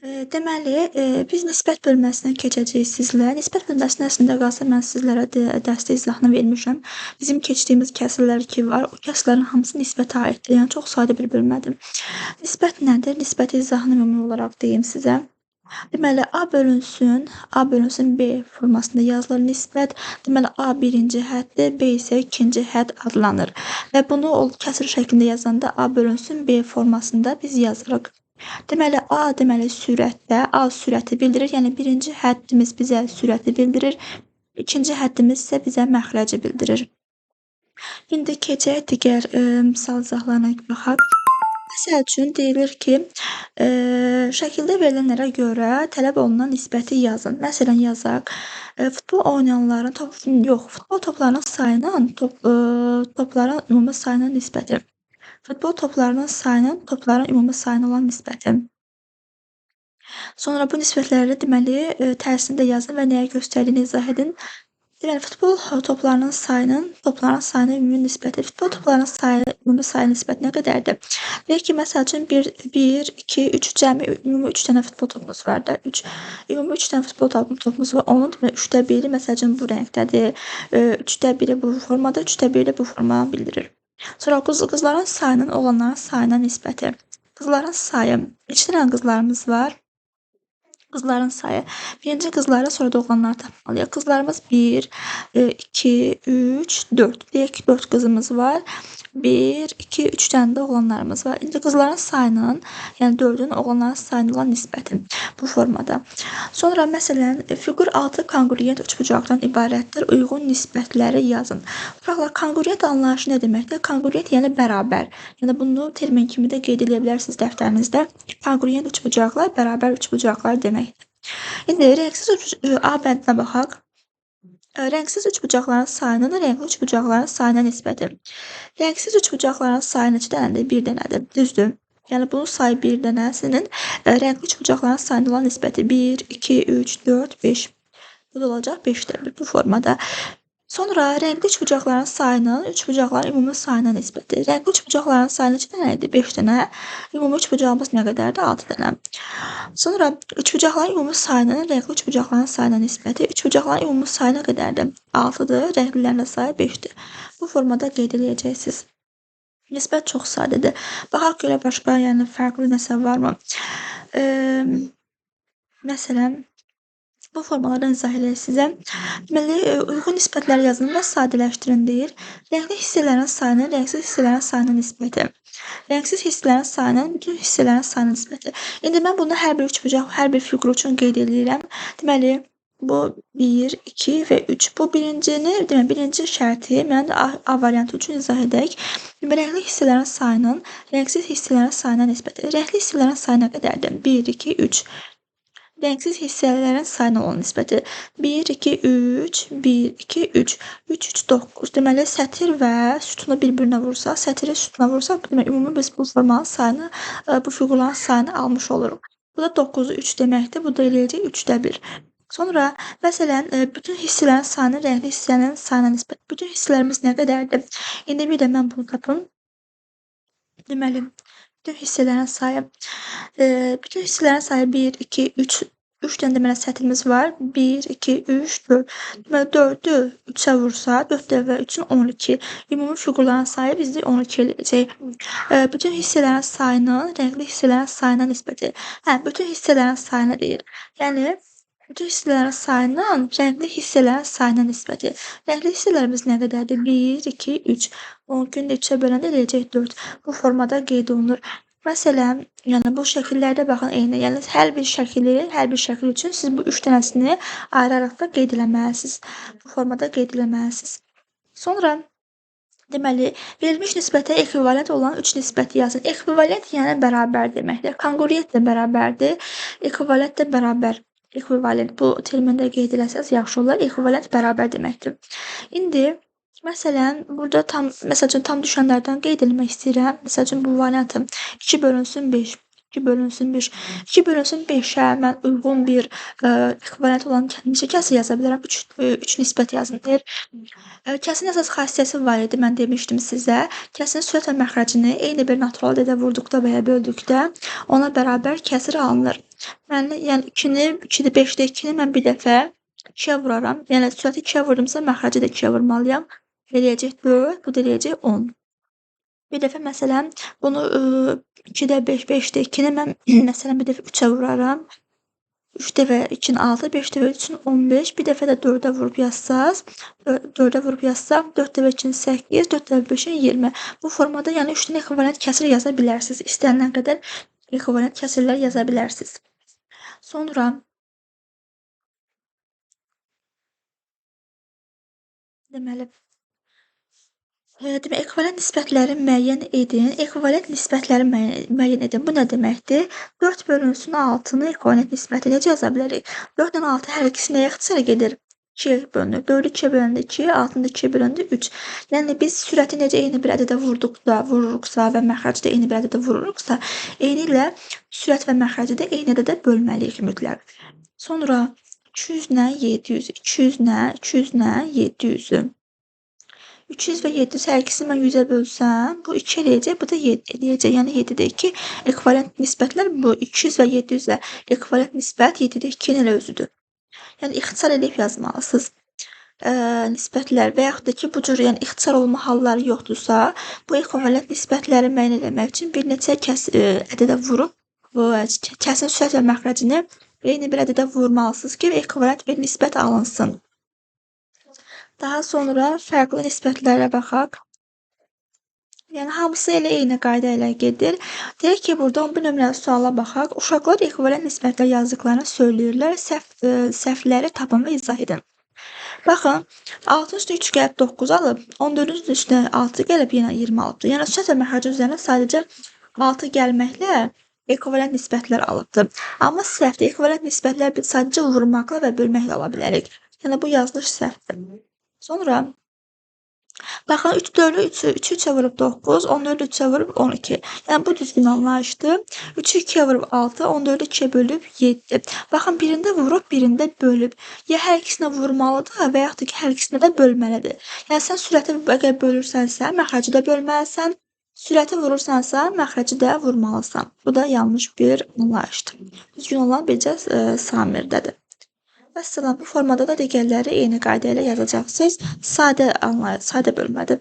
Deməli, biz nisbət bölməsinə keçəcəyik sizlə. Nisbət bölməsi əslində qalsa mən sizlərə dəstə izahını vermişəm. Bizim keçdiyimiz kəsrlər ki var, o kəsrlərin hamısı nisbətə aiddir. Yəni çox sadə bir bölmədir. Nisbət nədir? Nisbət izahını ümumi olaraq deyim sizə. Deməli, A bölünsün B formasında yazılır nisbət. Deməli, A birinci həddir, B isə ikinci hədd adlanır. Və bunu kəsr şəklində yazanda A bölünsün B formasında biz yazırıq. Deməli, A deməli sürətdə, A sürəti bildirir. Yəni, birinci həddimiz bizə sürəti bildirir. İkinci həddimiz isə bizə məxrəci bildirir. İndi keçək digər misal izahlarına baxaq. Məsəl üçün deyilir ki, şəkildə verilənlərə görə tələb olunan nisbəti yazın. Məsələn, yazaq, futbol oynayanların futbol toplarının sayının topların ümumi sayının nisbəti. Futbol toplarının sayının topların ümumi sayına olan nisbəti. Sonra bu nisbətləri deməli tərsində yazın və nəyə göstərdiyini izah edin. Deməli, futbol toplarının sayının topların sayına ümumi nisbəti. Futbol toplarının ümumi sayı nisbəti nə qədərdir? Deyək ki, məsəl üçün 1, 2, 3 cəmi ümumi 3 dənə futbol topumuz var da. Ümumi 3 dənə futbol topumuz var. Onun 3də 1-i məsəl üçün bu rəngdədir. 3də 1-i bu formada, 3də 1-i bu formanı bildirir. Sonra qızların sayının oğlanların sayına nisbəti. Qızların sayı. İki dənə qızlarımız var. Qızların sayı. Birinci qızları, sonra da oğlanları tapmalıyıq. Qızlarımız 1, 2, 3, 4. Deyək ki, 4 qızımız var. 1, 2, 3 dənə də oğlanlarımız var. İndi qızların sayının, yəni 4-ün oğlanların sayına olan nisbəti bu formada. Sonra məsələn, fiqur 6 konqruent üçbucaqdan ibarətdir. Uyğun nisbətləri yazın. Uşaqlar, konqruent anlayışı nə deməkdir? Konqruent yəni bərabər. Yəni bunu termin kimi də qeyd edə bilərsiniz dəftərinizdə. Konqruent üçbucaqlar bərabər üçbucaqlar deməkdir. İndi rəngsiz A bəndinə baxaq. Rəngsiz üçbucaqların sayının rəngli üçbucaqların sayına nisbəti. Rəngsiz üçbucaqların sayı neçə dənədir? 1 dənədir. Düzdür. Yəni bunun sayı 1 dənəsinin rəngli üçbucaqların sayına olan nisbəti 1, 2, 3, 4, 5. Bu da olacaq 5-də 1 bu formada. Sonra rəngli üçbucaqların sayının üçbucaqların ümumi sayına nisbəti. Rəngli üçbucaqların sayı neçə dənə idi? 5 dənə. Ümumi üçbucağımız nə qədərdir? 6 dənə. Sonra üçbucaqların ümumi sayının rəngli üçbucaqların sayına nisbəti. Üçbucaqların ümumi sayı nə qədərdir? 6-dır. Rənglilərin də sayı 5-dir. Bu formada qeyd edəcəksiniz. Nisbət çox sadədir. Baxaq görə başqa, yəni fərqli nəsə varmı? Məsələn, bu formalardan izah edək sizə. Deməli, uyğun nisbətləri yazın və sadələşdirin deyir. Rəngli hissələrin sayının rəngsiz hissələrin sayına nisbəti. Rəngsiz hissələrin sayının bütün hissələrin sayına nisbəti. İndi mən bunu hər bir üçbucaq, hər bir fiqur üçün qeyd edirəm. Deməli, bu 1, 2 və 3. Bu birinci şərti mən A variantı üçün izah edək. Rəngli hissələrin sayının rəngsiz hissələrin sayına nisbəti. Rəngli hissələrin sayı nə qədərdir? 1, 2, 3. Rəngsiz hissələrin sayına olan nisbəti 1, 2, 3, 1, 2, 3, 3, 3, 9. Deməli, sətir və sütunu bir-birinə vursaq, sətiri sütuna vursaq, deməli, ümumi biz bu formanın sayını, bu fiqurların sayını almış oluruq. Bu da 9-u 3 deməkdir, bu da eləyəcək 3də 1. Sonra, məsələn, bütün hissələrin sayını rəngli hissələrin sayına nisbət. Bütün hissələrimiz nə qədərdir? İndi bir də mən bunu tapım. Deməli, bütün hissələrin sayı 1, 2, 3. 3 dənə deməli sətrimiz var. 1, 2, 3, 4. Deməli, 4-ü 3-ə vursa, 4 və 3-ün 12. Ümumi fiqurların sayı bizdə 12 eləyəcək. Bütün hissələrin sayının rəngli hissələrin sayına nisbəti. Bütün hissələrin sayını deyir. Yəni, bütün hissələrin sayının rəngli hissələrin sayına nisbəti. Rəngli hissələrimiz nə qədərdir? 1, 2, 3. 12-ni də 3-ə böləndə eləyəcək 4. Bu formada qeyd olunur. Məsələn, yəni bu şəkillərdə baxın eyni. Yəni hər bir şəkil üçün siz bu 3 dənəsini ayıraraq da qeyd eləməlisiniz. Bu formada qeyd eləməlisiniz. Sonra deməli, verilmiş nisbətə ekvivalent olan 3 nisbəti yazın. Ekvivalent yəni bərabər deməkdir. Konqruent də bərabərdir. Ekvivalent də bərabər. Ekvivalent bu termində qeyd eləsəz yaxşı olar. Ekvivalent bərabər deməkdir. İndi məsələn, burada tam düşənlərdən qeyd etmək istəyirəm. Məsəl üçün bu variantım 2 bölünsün 5. 2 bölünsün 5. 2 bölünsün 5-ə mən uyğun bir ekvivalent olan neçə kəsr yaza bilərəm? 3 nisbət yazın deyir. Kəsrin əsas xassiyəsi var idi, mən demişdim sizə. Kəsrin sürət və məxrəcini eyni bir natural ədə vurduqda və ya böldükdə ona bərabər kəsr alınır. Mən yəni 2-ni, 2-də 5-də 2-ni mən bir dəfə 2-yə vuraram. Yəni sürəti 2-yə vurdumsa məxrəci də 2-yə vurmalıyam. Eləyəcək 4, bu da eləyəcək 10. Bir dəfə məsələn bunu 2-də 5, 5-də 2-ni mən məsələn bir dəfə 3-ə vuraram. 3 dəfə 2-nin 6, 5 dəfə 3-ün 15, bir dəfə də 4-ə vurub yazsaz, 4-ə vurub yazsam, 4 dəfə 2-nin 8, 4 dəfə 5-in 20. Bu formada yəni 3 dənə ekvivalent kəsr yaza bilərsiniz. İstənilən qədər ekvivalent kəsrlər yaza bilərsiniz. Sonra deməli demək, ekvivalent nisbətləri müəyyən edin. Ekvivalent nisbətləri müəyyən edin. Bu nə deməkdir? 4 bölünsün 6-nı ekvivalent nisbəti necə yaza bilərik? 4 ilə 6 hər ikisi nəyə ixtisara gedir? 2-yə bölünür. 4-ü 2-yə böləndə 2, 6-nı da 2-yə böləndə 3. Yəni biz sürəti necə eyni bir ədədə vururuqsa və məxrəci də eyni bir ədədə vururuqsa, eynilə sürət və məxrəci də eyni ədədə bölməliyik mütləq. Sonra 200 nə 700, 200 nə 700-ü. 300 və 700 hər ikisini mən 100-ə bölsəm, bu 2 eləyəcək, bu da 7 eləyəcək. Yəni 7-də 2 ekvivalent nisbətlər bu 200 və 700-ə ekvivalent nisbət 7-də 2-nin elə özüdür. Yəni ixtisar edib yazmalısınız. Nisbətlər və yaxud da ki, bu cür yəni ixtisar olma halları yoxdursa, bu ekvivalent nisbətləri müəyyən etmək üçün bir neçə ədədə vurub bu kəsin sürət və məxrəcini eyni bir ədədə vurmalısınız ki, ekvivalent bir nisbət alınsın. Daha sonra fərqli nisbətlərə baxaq. Yəni hamısı elə eyni qayda ilə gedir. Deyək ki, burada 11 nömrəli suala baxaq. Uşaqlar ekvivalent nisbətlər yazdıqlarını söyləyirlər. Səhvləri tapın və izah edin. Baxın, 6-ın üstünə 3 gəlib 9 alıb, 14-ün üstünə 6 gəlib yenə 20 alıbdır. Yəni sürət və məxrəc üzərinə sadəcə 6 gəlməklə ekvivalent nisbətlər alıbdır. Amma səhvdir. Ekvivalent nisbətlər sadəcə vurmaqla və bölməklə ala bilərik. Yəni bu yazılış səhvdir. Sonra baxın 4-ü 3-ü 3-ə vurub 9, 14-ü 3-ə vurub 12. Yəni bu düzgün anlayışdır. 3-ü 2-yə vurub 6, 14-ü 2-yə bölüb 7. Baxın birində vurub, birində bölüb. Ya hər ikisinə vurmalıdır və yaxud da ki, hər ikisinə də bölməlidir. Yəni sən sürəti əgər bölürsənsə, məxrəci də bölməlisən. Sürəti vurursansa, məxrəci də vurmalısan. Bu da yanlış bir anlayışdır. Düzgün olan bircə Samirdədir. Vəssalam, bu formada da digərləri eyni qayda ilə yazacaqsınız. Sadə bölmədir.